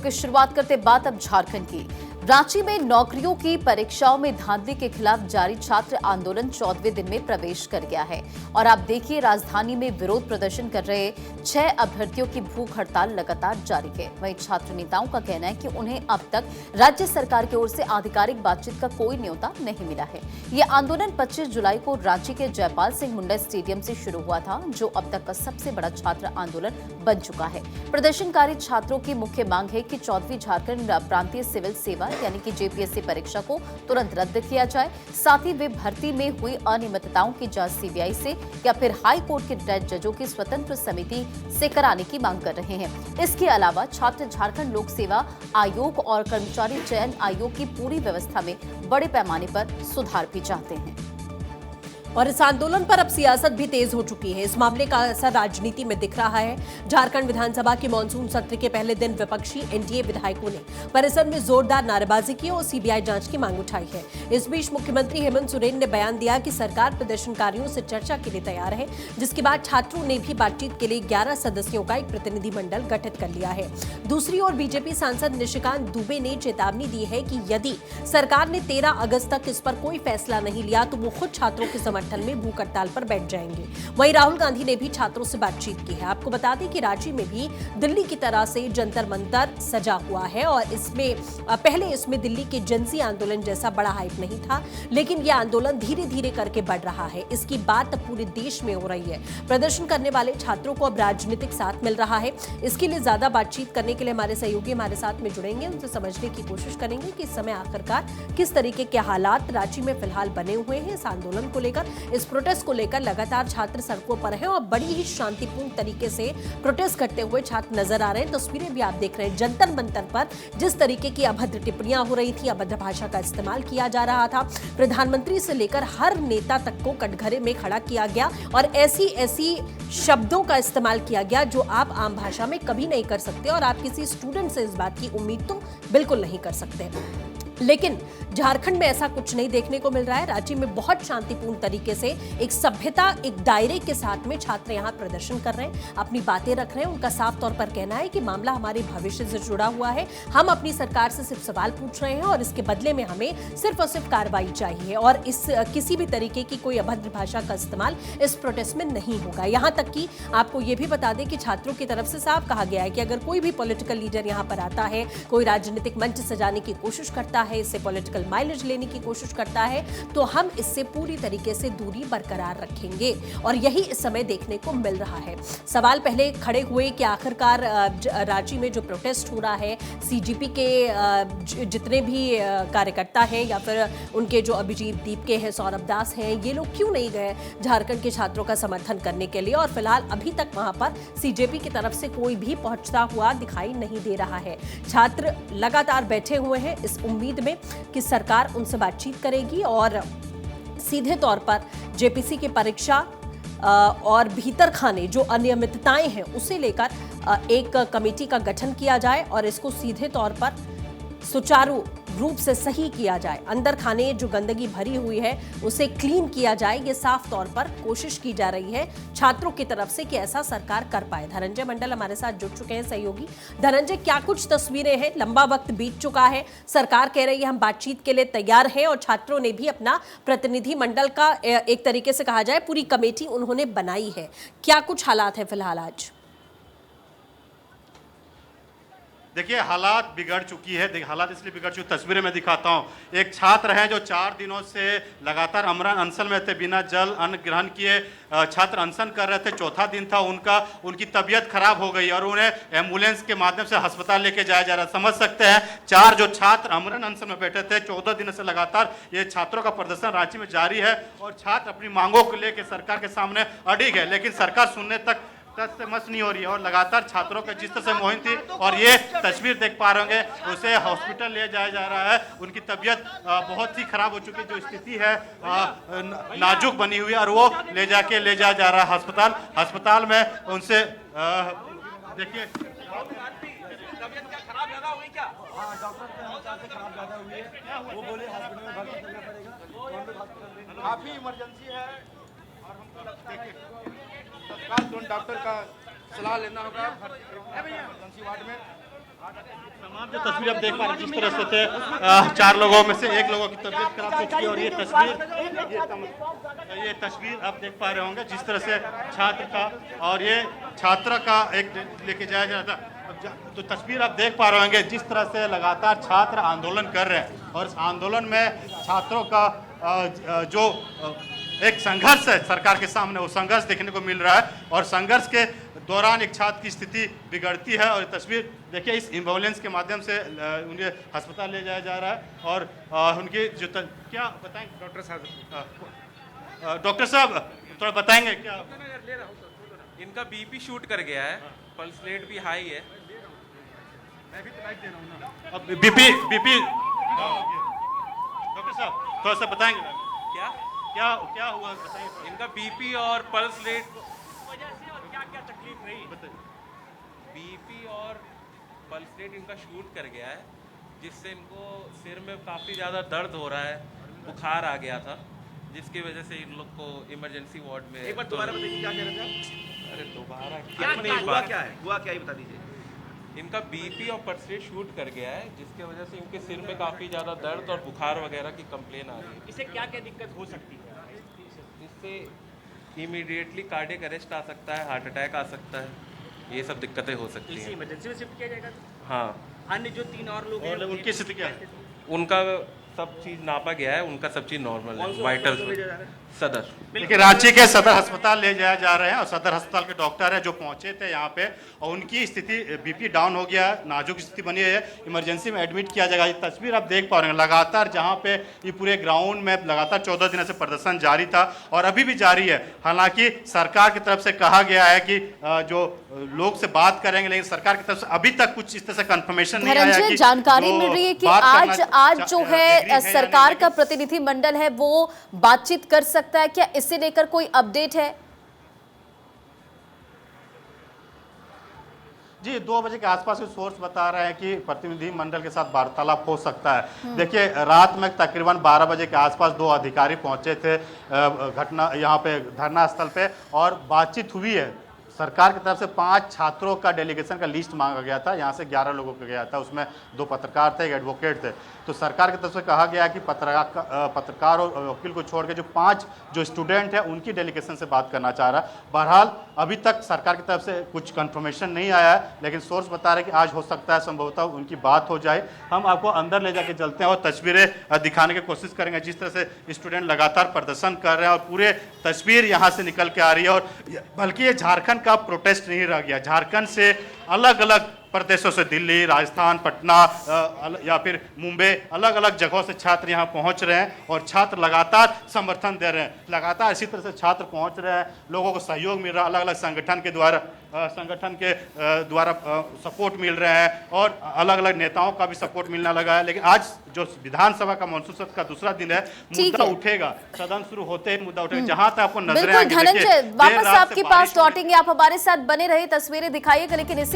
की शुरुआत करते बात अब झारखंड की। रांची में नौकरियों की परीक्षाओं में धांधली के खिलाफ जारी छात्र आंदोलन 14वें दिन में प्रवेश कर गया है और आप देखिए राजधानी में विरोध प्रदर्शन कर रहे 6 अभ्यर्थियों की भूख हड़ताल लगातार जारी है। वहीं छात्र नेताओं का कहना है कि उन्हें अब तक राज्य सरकार की ओर से आधिकारिक बातचीत का कोई न्योता नहीं मिला है। ये आंदोलन 25 जुलाई को रांची के जयपाल सिंह मुंडा स्टेडियम से शुरू हुआ था, जो अब तक का सबसे बड़ा छात्र आंदोलन बन चुका है। प्रदर्शनकारी छात्रों की मुख्य मांग है कि 14वीं झारखंड प्रांतीय सिविल सेवा यानी कि जेपीएससी परीक्षा को तुरंत रद्द किया जाए। साथ ही वे भर्ती में हुई अनियमितताओं की जांच सीबीआई से या फिर हाई कोर्ट के रिटायर्ड जजों की स्वतंत्र समिति से कराने की मांग कर रहे हैं। इसके अलावा छात्र झारखंड लोक सेवा आयोग और कर्मचारी चयन आयोग की पूरी व्यवस्था में बड़े पैमाने पर सुधार भी चाहते हैं। और इस आंदोलन पर अब सियासत भी तेज हो चुकी है। इस मामले का असर राजनीति में दिख रहा है। झारखंड विधानसभा के मानसून सत्र के पहले दिन विपक्षी एनडीए विधायकों ने परिसर में जोरदार नारेबाजी की और सीबीआई जांच की मांग उठाई है। इस बीच मुख्यमंत्री हेमंत सोरेन ने बयान दिया कि सरकार प्रदर्शनकारियों से चर्चा के लिए तैयार है, जिसके बाद छात्रों ने भी बातचीत के लिए 11 सदस्यों का एक प्रतिनिधिमंडल गठित कर लिया है। दूसरी ओर बीजेपी सांसद निशिकांत दुबे ने चेतावनी दी है कि यदि सरकार ने 13 अगस्त तक इस पर कोई फैसला नहीं लिया तो वो खुद छात्रों के समर्थन में भूख हड़ताल पर बैठ जाएंगे। वहीं राहुल गांधी ने भी छात्रों से बातचीत की है। आपको बता दें कि रांची में भी दिल्ली की तरह से जंतर मंतर सजा हुआ है और इसमें दिल्ली के जनसी आंदोलन जैसा बड़ा हाइप नहीं था, लेकिन यह आंदोलन धीरे धीरे करके बढ़ रहा है। इसकी बात अब पूरे देश में हो रही है। प्रदर्शन करने वाले छात्रों को अब राजनीतिक साथ मिल रहा है। इसके लिए ज्यादा बातचीत करने के लिए हमारे सहयोगी हमारे साथ में जुड़ेंगे, उनसे समझने की कोशिश करेंगे कि इस समय आखिरकार किस तरीके के हालात रांची में फिलहाल बने हुए हैं। इस आंदोलन को लेकर, इस प्रोटेस्ट को लेकर लगातार छात्र सड़कों पर हैं और बड़ी ही शांतिपूर्ण तरीके से प्रोटेस्ट करते हुए छात्र नजर आ रहे हैं। तस्वीरें भी आप देख रहे हैं। जंतर मंतर पर जिस तरीके की अभद्र टिप्पणियां हो रही थी, अभद्र भाषा का इस्तेमाल किया जा रहा था, प्रधानमंत्री से लेकर हर नेता तक को कटघरे में खड़ा किया गया और ऐसी शब्दों का इस्तेमाल किया गया जो आप आम भाषा में कभी नहीं कर सकते और आप किसी स्टूडेंट से इस बात की उम्मीद तो बिल्कुल नहीं कर सकते। लेकिन झारखंड में ऐसा कुछ नहीं देखने को मिल रहा है। रांची में बहुत शांतिपूर्ण तरीके से एक सभ्यता, एक दायरे के साथ में छात्र यहां प्रदर्शन कर रहे हैं, अपनी बातें रख रहे हैं। उनका साफ तौर पर कहना है कि मामला हमारे भविष्य से जुड़ा हुआ है। हम अपनी सरकार से सिर्फ सवाल पूछ रहे हैं और इसके बदले में हमें सिर्फ और सिर्फ कार्रवाई चाहिए और किसी भी तरीके की कोई अभद्र भाषा का इस्तेमाल इस प्रोटेस्ट में नहीं होगा। यहां तक कि आपको यह भी बता दें कि छात्रों की तरफ से साफ कहा गया है कि अगर कोई भी पॉलिटिकल लीडर यहां पर आता है, कोई राजनीतिक मंच सजाने की कोशिश करता है, इससे पॉलिटिकल माइलेज लेने की कोशिश करता है, तो हम इससे पूरी तरीके से दूरी बरकरार रखेंगे और यही इस समय देखने को मिल रहा है। सवाल पहले खड़े हुए कि आखिरकार रांची में जो प्रोटेस्ट हो रहा है, सीजीपी के जितने भी कार्यकर्ता हैं या फिर उनके जो अभिजीत दीपके हैं, सौरभ दास हैं, ये लोग क्यों नहीं गए झारखंड के छात्रों का समर्थन करने के लिए? और फिलहाल अभी तक वहां पर सीजेपी की तरफ से कोई भी पहुंचता हुआ दिखाई नहीं दे रहा है। छात्र लगातार बैठे हुए हैं इस उम्मीद में कि सरकार उनसे बातचीत करेगी और सीधे तौर पर जेपीसी की परीक्षा और भीतर खाने जो अनियमितताएं हैं उसे लेकर एक कमेटी का गठन किया जाए और इसको सीधे तौर पर सुचारू रूप से सही किया जाए। अंदर खाने जो गंदगी भरी हुई है उसे क्लीन किया जाए, ये साफ तौर पर कोशिश की जा रही है छात्रों की तरफ से कि ऐसा सरकार कर पाए। धनंजय मंडल हमारे साथ जुड़ चुके हैं सहयोगी। धनंजय, क्या कुछ तस्वीरें हैं? लंबा वक्त बीत चुका है, सरकार कह रही है हम बातचीत के लिए तैयार हैं और छात्रों ने भी अपना प्रतिनिधि मंडल का एक तरीके से कहा जाए पूरी कमेटी उन्होंने बनाई है। क्या कुछ हालात है फिलहाल आज? देखिए, हालात बिगड़ चुकी है। हालात इसलिए बिगड़ चुकी, तस्वीरें मैं दिखाता हूँ। एक छात्र हैं जो 4 दिनों से लगातार अमरण अनशन में थे, बिना जल अन्न ग्रहण किए छात्र अनशन कर रहे थे। चौथा दिन था उनकी तबीयत खराब हो गई और उन्हें एम्बुलेंस के माध्यम से अस्पताल लेके जाया जा रहा। समझ सकते हैं, 4 जो छात्र अमरण अनशन में बैठे थे, 14 दिनों से लगातार ये छात्रों का प्रदर्शन रांची में जारी है और छात्र अपनी मांगों को लेकर सरकार के सामने अड़िग है, लेकिन सरकार सुनने तक से मस नहीं हो रही है और लगातार छात्रों के जिस तरह से मोहित थी और ये तस्वीर देख पा रहे होंगे, उसे हॉस्पिटल ले जाया जा रहा है। उनकी तबीयत बहुत ही खराब हो चुकी है, जो स्थिति है नाजुक बनी हुई है और वो ले जाया जा रहा है अस्पताल में। उनसे देखिए, तबीयत क्या खराब ज्यादा हुई क्या? डॉक्टर के अनुसार से खराब ज्यादा हुई है, वो बोले हॉस्पिटल में भर्ती करना पड़ेगा, काफी इमरजेंसी है और हमको तत्काल डॉक्टर का सलाह लेना होगा इमरजेंसी वार्ड में। तमाम जो तस्वीर आप देख पा रहे हैं, जिस तरह से थे 4 लोगों में से 1 लोगों की तबीयत खराब हो चुकी है और ये तस्वीर आप देख पा रहे होंगे जिस तरह से छात्र का और ये छात्र का एक लेके जाया जा रहा था। तो तस्वीर आप देख पा रहे होंगे जिस तरह से लगातार छात्र आंदोलन कर रहे हैं और इस आंदोलन में छात्रों का जो एक संघर्ष है सरकार के सामने, वो संघर्ष देखने को मिल रहा है और संघर्ष के दौरान एक छात्र की स्थिति बिगड़ती है और तस्वीर देखिए इस एम्बुलेंस के माध्यम से उन्हें अस्पताल ले जाया जा रहा है और उनकी जो क्या बताएंगे डॉक्टर साहब थोड़ा बताएंगे क्या? इनका बीपी शूट कर गया है, पल्स रेट भी हाई है। मैं भी लाइव दे रहा हूं ना। अब बीपी डॉक्टर साहब थोड़ा सा बताएंगे क्या क्या क्या हुआ बताइए। इनका बीपी और पल्स रेट वजह से और क्या क्या तकलीफ रही? बीपी और पल्स रेट इनका शूट कर गया है जिससे इनको सिर में काफ़ी ज़्यादा दर्द हो रहा है, बुखार आ गया था जिसकी वजह से इन लोग को इमरजेंसी वार्ड में। एक बार दोबारा बताइए क्या कह रहे थे आप? अरे दोबारा क्या हुआ क्या है? हुआ क्या ये बता दीजिए। इनका बीपी और पल्स रेट शूट कर गया है जिसकी वजह से इनके सिर में काफ़ी ज़्यादा दर्द और बुखार वगैरह की कंप्लेन आ रही है। इससे क्या क्या दिक्कत हो सकती है? इससे इमीडिएटली कार्डियक अरेस्ट आ सकता है, हार्ट अटैक आ सकता है, ये सब दिक्कतें हो सकती इसे हैं। इमरजेंसी में शिफ्ट किया जाएगा? हाँ, अन्य जो 3 और लोग हैं उनकी स्थिति क्या है? उनका सब चीज़ नापा गया है, उनका सब चीज़ नॉर्मल है, वाइटल सदर। देखिए रांची के सदर अस्पताल ले जाया जा रहे हैं और सदर अस्पताल के डॉक्टर है जो पहुंचे थे यहाँ पे और उनकी स्थिति बीपी डाउन हो गया है, नाजुक स्थिति बनी है, इमरजेंसी में एडमिट किया जाएगा। ये तस्वीर आप देख पा रहे हैं लगातार जहाँ पे ये पूरे ग्राउंड में लगातार 14 दिनों से प्रदर्शन जारी था और अभी भी जारी है। हालांकि सरकार की तरफ से कहा गया है कि जो लोग से बात करेंगे, लेकिन सरकार की तरफ से अभी तक कुछ इस तरह से कंफर्मेशन नहीं आया कि जानकारी मिल रही है कि आज जो है सरकार का प्रतिनिधि मंडल है वो बातचीत कर सकता है क्या? इससे लेकर कोई अपडेट है? जी 2 बजे के आसपास के सोर्स बता रहे हैं कि प्रतिनिधि मंडल के साथ वार्तालाप हो सकता है। देखिए रात में तकरीबन 12 बजे के आसपास 2 अधिकारी पहुंचे थे घटना यहाँ पे धरना स्थल पे और बातचीत हुई है। सरकार की तरफ से 5 छात्रों का डेलीगेशन का लिस्ट मांगा गया था, यहाँ से 11 लोगों का गया था, उसमें 2 पत्रकार थे, एक एडवोकेट थे। तो सरकार की तरफ से कहा गया कि पत्रकार और वकील को छोड़ के जो 5 जो स्टूडेंट है उनकी डेलीगेशन से बात करना चाह रहा है। बहरहाल अभी तक सरकार की तरफ से कुछ कंफर्मेशन नहीं आया है, लेकिन सोर्स बता रहे हैं कि आज हो सकता है संभवतः उनकी बात हो जाए। हम आपको अंदर ले जाके चलते हैं और तस्वीरें दिखाने की कोशिश करेंगे जिस तरह से स्टूडेंट लगातार प्रदर्शन कर रहे हैं और पूरे तस्वीर यहाँ से निकल के आ रही है। और बल्कि ये झारखंड का प्रोटेस्ट नहीं रह गया, झारखंड से अलग अलग प्रदेशों से दिल्ली, राजस्थान, पटना या फिर मुंबई अलग अलग जगहों से छात्र यहाँ पहुँच रहे हैं और छात्र लगातार समर्थन दे रहे हैं। लगातार इसी तरह से छात्र पहुँच रहे हैं, लोगों को सहयोग मिल रहा है, अलग अलग संगठन के द्वारा सपोर्ट मिल रहे हैं और अलग अलग नेताओं का भी सपोर्ट मिलने लगा है। लेकिन आज जो विधानसभा का मॉनसून सत्र का दूसरा दिन है, मुद्दा उठेगा, सदन शुरू होते ही मुद्दा उठेगा। जहां तक आपको नजरें आएंगी, धनंजय वापस आपके पास लौटेंगे, आप हमारे साथ बने रहे, तस्वीरें दिखाइएगा। लेकिन इसी